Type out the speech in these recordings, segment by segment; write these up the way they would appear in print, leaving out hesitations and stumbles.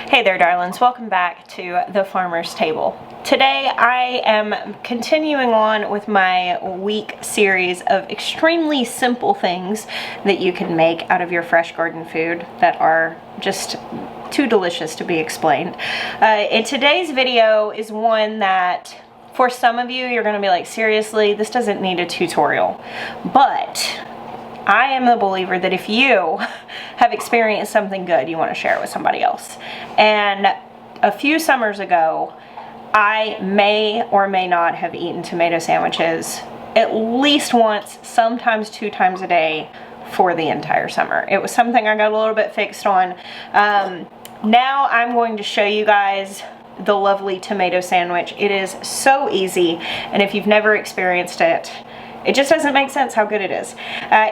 Hey there, darlings. Welcome back to the Farmer's Table. Today I am continuing on with my week series of extremely simple things that you can make out of your fresh garden food that are just too delicious to be explained. In today's video is one that for some of you, you're going to be like, seriously, this doesn't need a tutorial. But I am a believer that if you have experienced something good, you want to share it with somebody else. And a few summers ago, I may or may not have eaten tomato sandwiches at least once, sometimes 2 times a day for the entire summer. It was something I got a little bit fixed on. Now I'm going to show you guys the lovely tomato sandwich. It is so easy, and if you've never experienced it, it just doesn't make sense how good it is.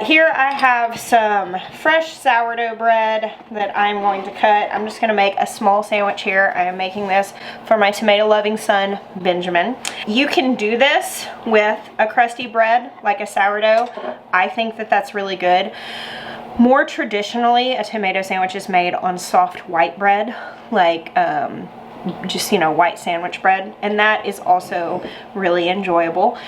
Here I have some fresh sourdough bread that I'm going to cut. I'm just going to make a small sandwich here. I am making this for my tomato loving son, Benjamin. You can do this with a crusty bread like a sourdough. I think that that's really good. More traditionally, a tomato sandwich is made on soft white bread, like just, you know, white sandwich bread, and that is also really enjoyable.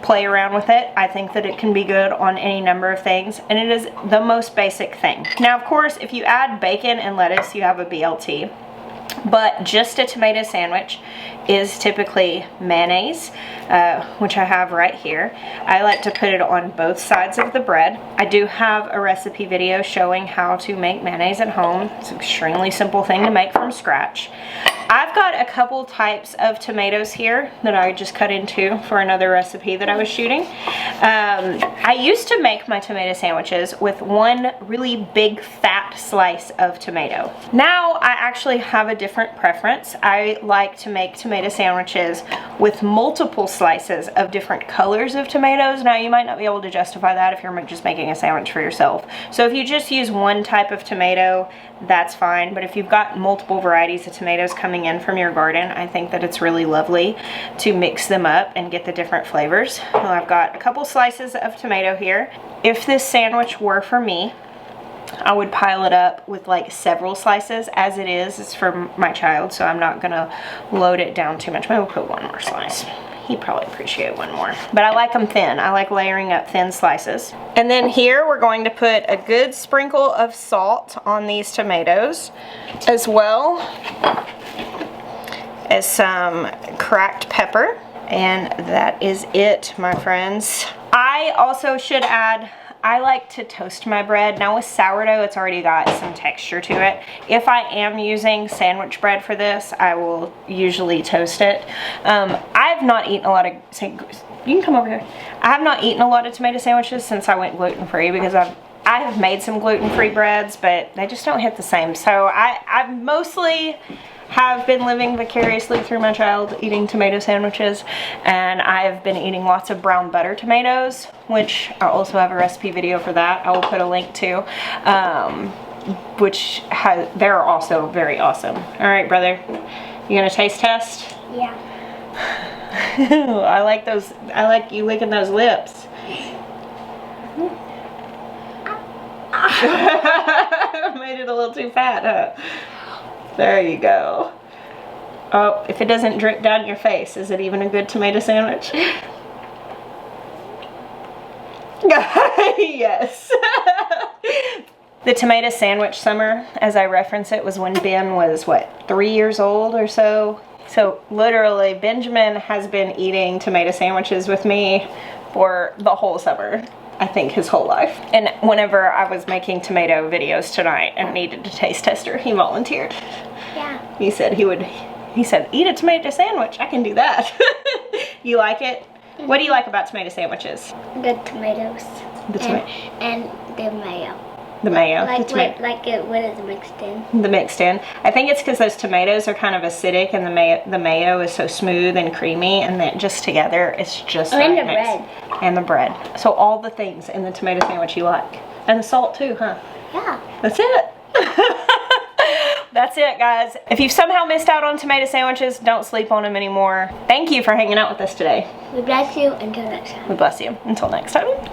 Play around with it. I think that it can be good on any number of things, and it is the most basic thing. Now, of course, if you add bacon and lettuce, you have a BLT. But just a tomato sandwich is typically mayonnaise, which I have right here. I like to put it on both sides of the bread. I do have a recipe video showing how to make mayonnaise at home. It's an extremely simple thing to make from scratch. I've got a couple types of tomatoes here that I just cut into for another recipe that I was shooting. I used to make my tomato sandwiches with one really big fat slice of tomato. Now I actually have a different preference. I like to make tomato sandwiches with multiple slices of different colors of tomatoes. Now you might not be able to justify that if you're just making a sandwich for yourself. So if you just use one type of tomato, that's fine. But if you've got multiple varieties of tomatoes coming in from your garden, I think that it's really lovely to mix them up and get the different flavors. Well, I've got a couple slices of tomato here. If this sandwich were for me, I would pile it up with like several slices. As it is, it's for my child, so I'm not gonna load it down too much. Maybe we'll put one more slice. He'd probably appreciate one more. But I like them thin. I like layering up thin slices. And then here we're going to put a good sprinkle of salt on these tomatoes, as well as some cracked pepper. And that is it, my friends. I also should add, I like to toast my bread. Now with sourdough, it's already got some texture to it. If I am using sandwich bread for this, I will usually toast it. I've not eaten a lot of, you can come over here. I have not eaten a lot of tomato sandwiches since I went gluten-free, because I have made some gluten-free breads, but they just don't hit the same. So I've mostly have been living vicariously through my child eating tomato sandwiches, and I've been eating lots of brown butter tomatoes, which I also have a recipe video for that. I will put a link to, they're also very awesome. All right, brother, you gonna taste test? Yeah. I like those. I like you licking those lips. Made it a little too fat, huh? There you go. Oh, if it doesn't drip down your face, is it even a good tomato sandwich? Yes. The tomato sandwich summer, as I reference it, was when Ben was, what, 3 years old or so? So literally, Benjamin has been eating tomato sandwiches with me for the whole summer. I think his whole life. And whenever I was making tomato videos tonight and needed a taste tester, he volunteered. Yeah. He said he said, eat a tomato sandwich. I can do that. You like it? Mm-hmm. What do you like about tomato sandwiches? The tomatoes. And the mayo. The mayo. Like the what is mixed in. The mixed in. I think it's because those tomatoes are kind of acidic, and the mayo is so smooth and creamy, and then just together, it's just and the nice. bread. And the bread. So all the things in the tomato sandwich you like. And the salt too, huh? Yeah. That's it. That's it, guys. If you've somehow missed out on tomato sandwiches, don't sleep on them anymore. Thank you for hanging out with us today. We bless you. Until next time. We bless you. Until next time.